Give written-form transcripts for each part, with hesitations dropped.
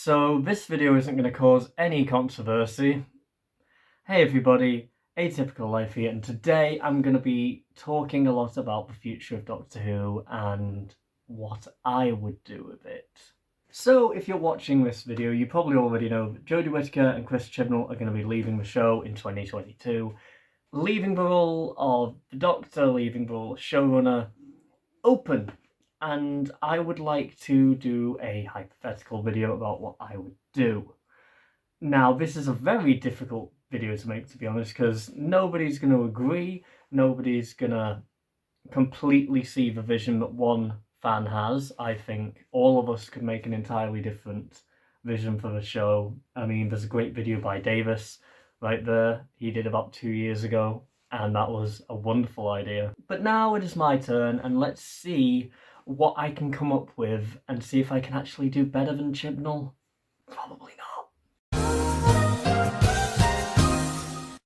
So this video isn't going to cause any controversy. Hey everybody, Atypical Life here, and today I'm going to be talking a lot about the future of Doctor Who and what I would do with it. So if you're watching this video, you probably already know that Jodie Whittaker and Chris Chibnall are going to be leaving the show in 2022, leaving the role of the Doctor, leaving the role of showrunner open. And I would like to do a hypothetical video about what I would do. Now, this is a very difficult video to make, to be honest, because nobody's going to agree, nobody's going to completely see the vision that one fan has. I think all of us could make an entirely different vision for the show. I mean, there's a great video by Davis right there, he did about 2 years ago, and that was a wonderful idea. But now it is my turn, and let's see what I can come up with and see if I can actually do better than Chibnall. Probably not.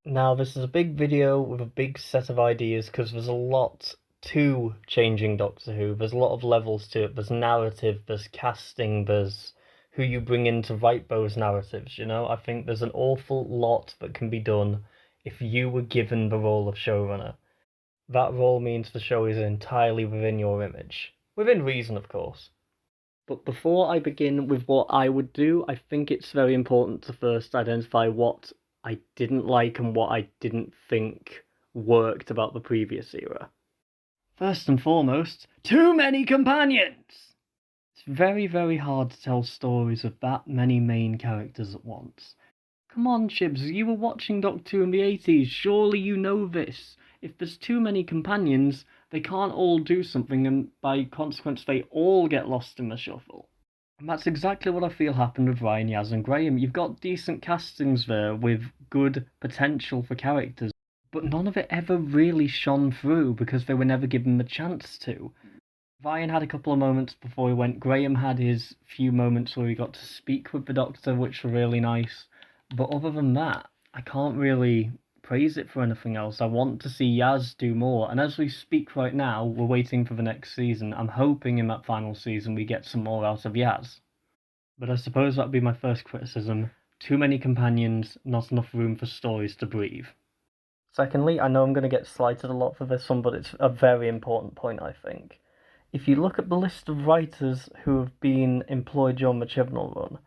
Now, this is a big video with a big set of ideas because there's a lot to changing Doctor Who. There's a lot of levels to it. There's narrative, there's casting, there's who you bring in to write those narratives, you know? I think there's an awful lot that can be done if you were given the role of showrunner. That role means the show is entirely within your image. Within reason, of course. But before I begin with what I would do, I think it's very important to first identify what I didn't like and what I didn't think worked about the previous era. First and foremost, too many companions! It's very, very hard to tell stories with that many main characters at once. Come on, Chibs, you were watching Doctor Who in the 80s, surely you know this. If there's too many companions, they can't all do something, and by consequence they all get lost in the shuffle. And that's exactly what I feel happened with Ryan, Yaz and Graham. You've got decent castings there with good potential for characters, but none of it ever really shone through because they were never given the chance to. Ryan had a couple of moments before he went, Graham had his few moments where he got to speak with the Doctor, which were really nice, but other than that, I can't really praise it for anything else. I want to see Yaz do more, and as we speak right now, we're waiting for the next season. I'm hoping in that final season we get some more out of Yaz. But I suppose that'd be my first criticism. Too many companions, not enough room for stories to breathe. Secondly, I know I'm going to get slighted a lot for this one, but it's a very important point, I think. If you look at the list of writers who have been employed during the Chibnall run,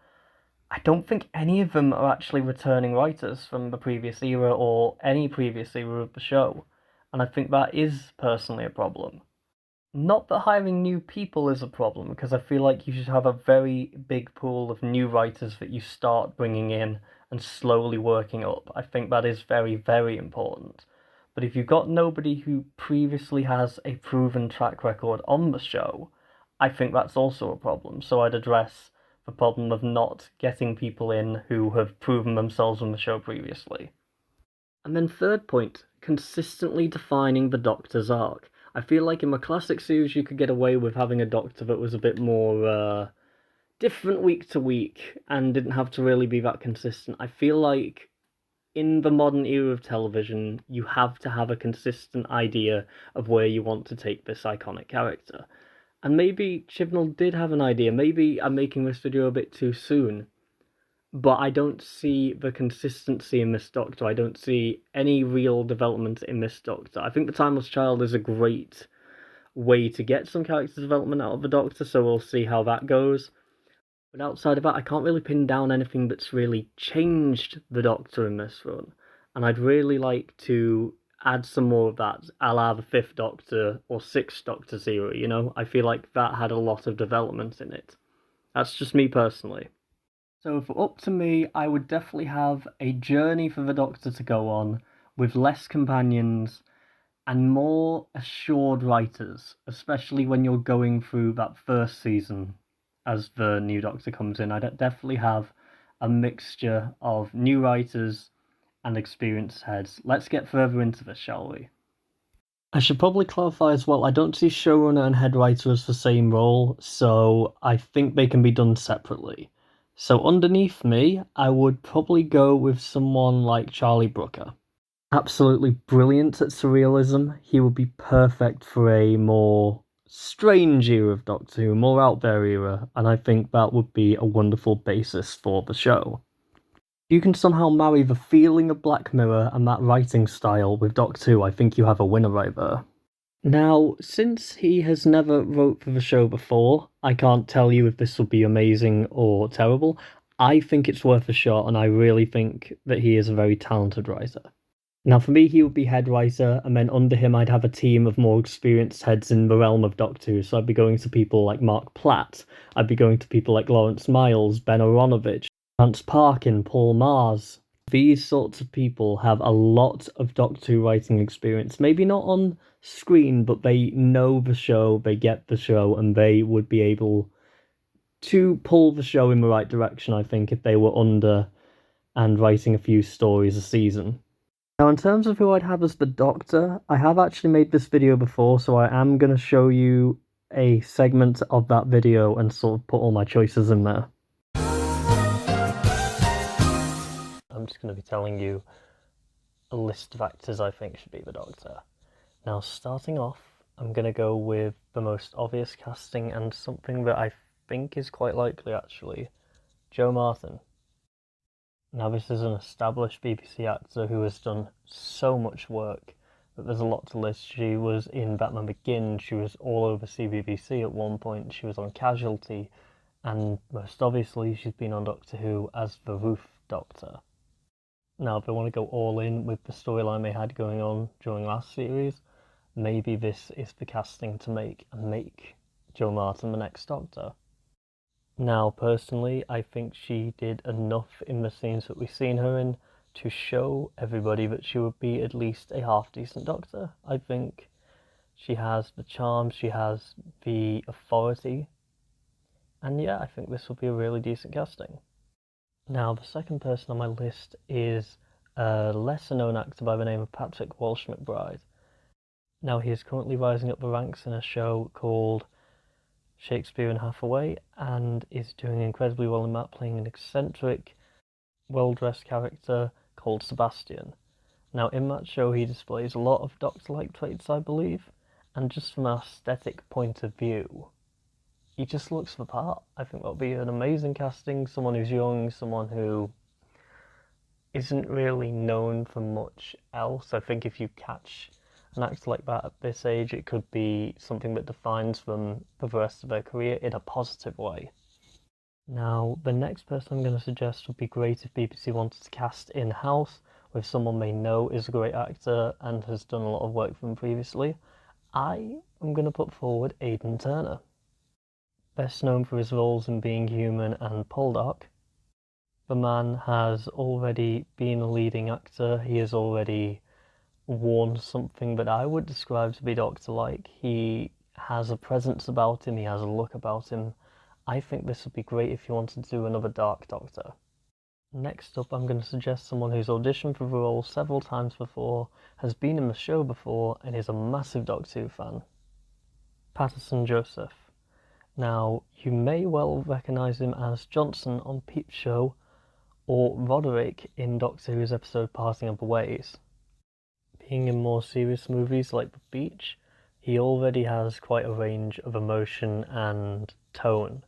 I don't think any of them are actually returning writers from the previous era or any previous era of the show, and I think that is personally a problem. Not that hiring new people is a problem, because I feel like you should have a very big pool of new writers that you start bringing in and slowly working up. I think that is very, very important. But if you've got nobody who previously has a proven track record on the show, I think that's also a problem, so I'd address the problem of not getting people in who have proven themselves on the show previously. And then third point, consistently defining the Doctor's arc. I feel like in the classic series you could get away with having a Doctor that was a bit more different week to week and didn't have to really be that consistent. I feel like in the modern era of television you have to have a consistent idea of where you want to take this iconic character. And maybe Chibnall did have an idea, maybe I'm making this video a bit too soon, but I don't see the consistency in this Doctor. I don't see any real development in this Doctor. I think The Timeless Child is a great way to get some character development out of the Doctor, so we'll see how that goes. But outside of that, I can't really pin down anything that's really changed the Doctor in this run, and I'd really like to add some more of that, a la the 5th Doctor or 6th Doctor's era, you know? I feel like that had a lot of development in it. That's just me personally. So if up to me, I would definitely have a journey for the Doctor to go on, with less companions and more assured writers, especially when you're going through that first season as the new Doctor comes in. I'd definitely have a mixture of new writers and experienced heads. Let's get further into this, shall we? I should probably clarify as well, I don't see showrunner and head writer as the same role, so I think they can be done separately. So underneath me, I would probably go with someone like Charlie Brooker. Absolutely brilliant at surrealism. He would be perfect for a more strange era of Doctor Who, more out there era, and I think that would be a wonderful basis for the show. You can somehow marry the feeling of Black Mirror and that writing style with Doctor Who, I think you have a winner right there. Now, since he has never wrote for the show before, I can't tell you if this will be amazing or terrible. I think it's worth a shot, and I really think that he is a very talented writer. Now, for me, he would be head writer, and then under him, I'd have a team of more experienced heads in the realm of Doctor Who. So I'd be going to people like Mark Platt, I'd be going to people like Lawrence Miles, Ben Aronovich, Lance Parkin, Paul Mars. These sorts of people have a lot of Doctor Who writing experience. Maybe not on screen, but they know the show, they get the show, and they would be able to pull the show in the right direction, I think, if they were under and writing a few stories a season. Now, in terms of who I'd have as the Doctor, I have actually made this video before, so I am going to show you a segment of that video and sort of put all my choices in there. I'm just going to be telling you a list of actors I think should be the Doctor. Now, starting off, I'm going to go with the most obvious casting and something that I think is quite likely, actually. Jo Martin. Now, this is an established BBC actor who has done so much work that there's a lot to list. She was in Batman Begins, she was all over CBBC at one point, she was on Casualty, and most obviously she's been on Doctor Who as the Ruth Doctor. Now, if they want to go all in with the storyline they had going on during last series, maybe this is the casting to make Jo Martin the next Doctor. Now, personally, I think she did enough in the scenes that we've seen her in to show everybody that she would be at least a half-decent Doctor. I think she has the charm, she has the authority, and yeah, I think this will be a really decent casting. Now, the second person on my list is a lesser-known actor by the name of Patrick Walsh Mcbride. Now, he is currently rising up the ranks in a show called Shakespeare in Hathaway, and is doing incredibly well in that, playing an eccentric, well-dressed character called Sebastian. Now, in that show, he displays a lot of Doctor-like traits, I believe, and just from an aesthetic point of view, he just looks the part. I think that'll be an amazing casting, someone who's young, someone who isn't really known for much else. I think if you catch an actor like that at this age, it could be something that defines them for the rest of their career in a positive way. Now, the next person I'm going to suggest would be great if BBC wanted to cast in-house with someone they know is a great actor and has done a lot of work for them previously. I am going to put forward Aidan Turner. Best known for his roles in Being Human and Poldark. The man has already been a leading actor, he has already worn something that I would describe to be Doctor-like. He has a presence about him, he has a look about him. I think this would be great if you wanted to do another Dark Doctor. Next up, I'm going to suggest someone who's auditioned for the role several times before, has been in the show before, and is a massive Doctor Who fan. Patterson Joseph. Now, you may well recognise him as Johnson on Peep Show, or Roderick in Doctor Who's episode Parting of the Ways. Being in more serious movies like The Beach, he already has quite a range of emotion and tone.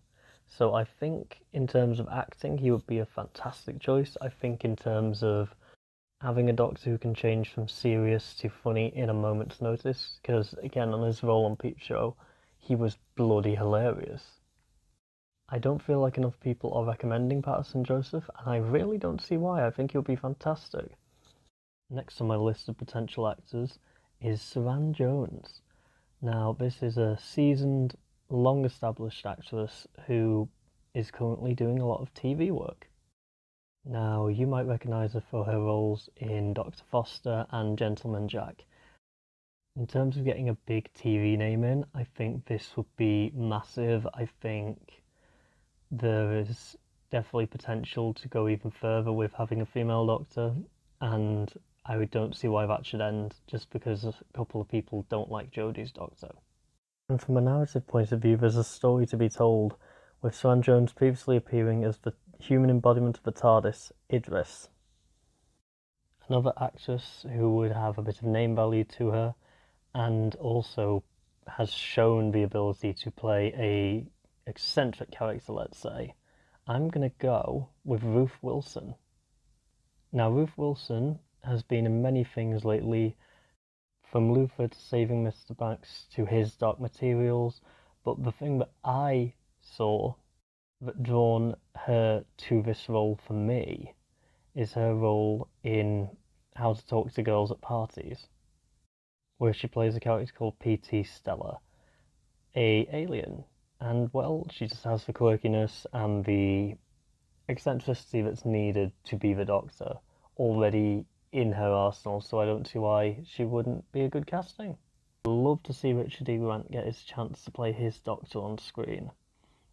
So I think in terms of acting, he would be a fantastic choice. I think in terms of having a Doctor who can change from serious to funny in a moment's notice, because again, on his role on Peep Show, he was bloody hilarious. I don't feel like enough people are recommending Patterson Joseph, and I really don't see why. I think he'll be fantastic. Next on my list of potential actors is Savanne Jones. Now, this is a seasoned, long-established actress who is currently doing a lot of TV work. Now, you might recognise her for her roles in Dr. Foster and Gentleman Jack. In terms of getting a big TV name in, I think this would be massive. I think there is definitely potential to go even further with having a female Doctor, and I don't see why that should end just because a couple of people don't like Jodie's Doctor. And from a narrative point of view, there's a story to be told, with Savanne Jones previously appearing as the human embodiment of the TARDIS, Idris. Another actress who would have a bit of name value to her, and also has shown the ability to play a eccentric character, let's say, I'm going to go with Ruth Wilson. Now, Ruth Wilson has been in many things lately, from Luther to Saving Mr. Banks to his Dark Materials, but the thing that I saw that drawn her to this role for me is her role in How to Talk to Girls at Parties, where she plays a character called P.T. Stella, a alien, and well, she just has the quirkiness and the eccentricity that's needed to be the Doctor already in her arsenal, so I don't see why she wouldn't be a good casting. I'd love to see Richard E. Grant get his chance to play his Doctor on screen.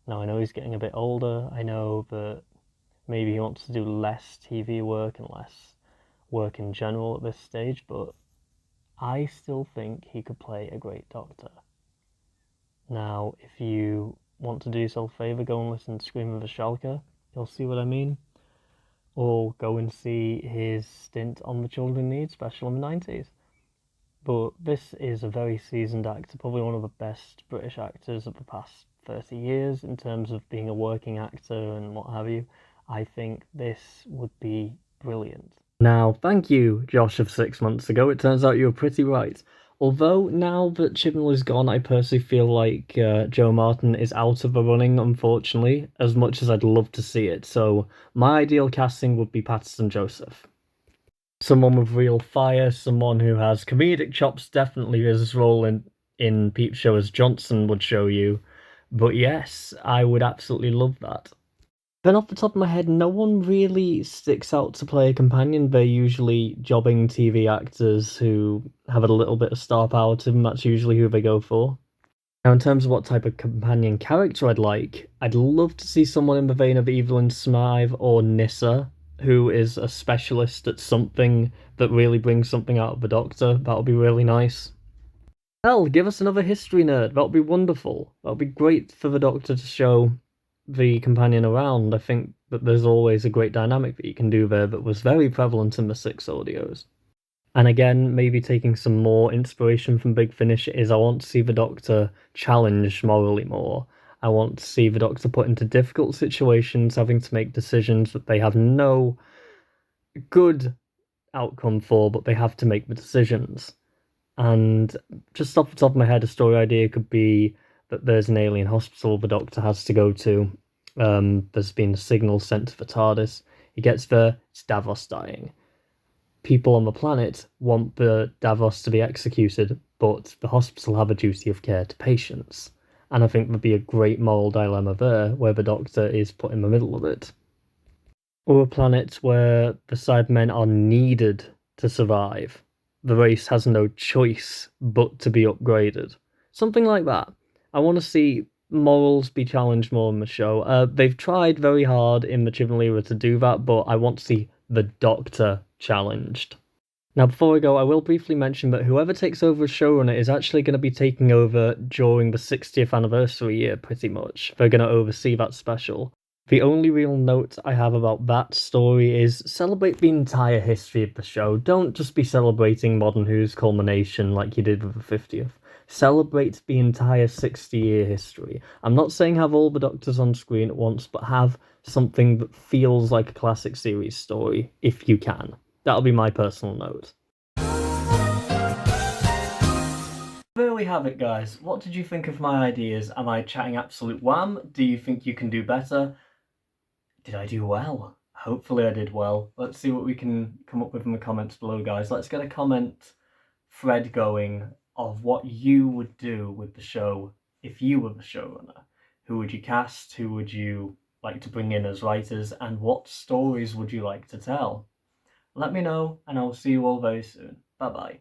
Now, I know he's getting a bit older, I know that maybe he wants to do less TV work and less work in general at this stage, but I still think he could play a great Doctor. Now, if you want to do yourself a favour, go and listen to Scream of the Shulker, you'll see what I mean. Or go and see his stint on the Children Need special in the 90s. But this is a very seasoned actor, probably one of the best British actors of the past 30 years in terms of being a working actor and what have you. I think this would be brilliant. Now, thank you, Josh, of 6 months ago. It turns out you were pretty right. Although, now that Chibnall is gone, I personally feel like Joe Martin is out of the running, unfortunately, as much as I'd love to see it. So, my ideal casting would be Patterson Joseph. Someone with real fire, someone who has comedic chops, definitely his role in Peep Show as Johnson would show you. But yes, I would absolutely love that. Then off the top of my head, no one really sticks out to play a companion. They're usually jobbing TV actors who have a little bit of star power to them. That's usually who they go for. Now, in terms of what type of companion character I'd love to see someone in the vein of Evelyn Smythe or Nyssa, who is a specialist at something that really brings something out of the Doctor. That would be really nice. Hell, give us another history nerd. That would be wonderful. That would be great for the Doctor to show the companion around. I think that there's always a great dynamic that you can do there that was very prevalent in the 6 audios. And again, maybe taking some more inspiration from Big Finish is I want to see the Doctor challenged morally more. I want to see the Doctor put into difficult situations, having to make decisions that they have no good outcome for, but they have to make the decisions. And just off the top of my head, a story idea could be that there's an alien hospital the Doctor has to go to. There's been a signal sent to the TARDIS. He gets there, it's Davos dying. People on the planet want the Davos to be executed, but the hospital have a duty of care to patients. And I think there'd be a great moral dilemma there, where the Doctor is put in the middle of it. Or a planet where the Cybermen are needed to survive. The race has no choice but to be upgraded. Something like that. I want to see morals be challenged more in the show. They've tried very hard in the Chibnall era to do that, but I want to see the Doctor challenged. Now, before I go, I will briefly mention that whoever takes over as showrunner is actually going to be taking over during the 60th anniversary year, pretty much. They're going to oversee that special. The only real note I have about that story is celebrate the entire history of the show. Don't just be celebrating Modern Who's culmination like you did with the 50th. Celebrate the entire 60-year history. I'm not saying have all the Doctors on screen at once, but have something that feels like a classic series story, if you can. That'll be my personal note. There we have it, guys. What did you think of my ideas? Am I chatting absolute wham? Do you think you can do better? Did I do well? Hopefully I did well. Let's see what we can come up with in the comments below, guys. Let's get a comment thread going of what you would do with the show if you were the showrunner. Who would you cast? Who would you like to bring in as writers? And what stories would you like to tell? Let me know, and I'll see you all very soon. Bye-bye.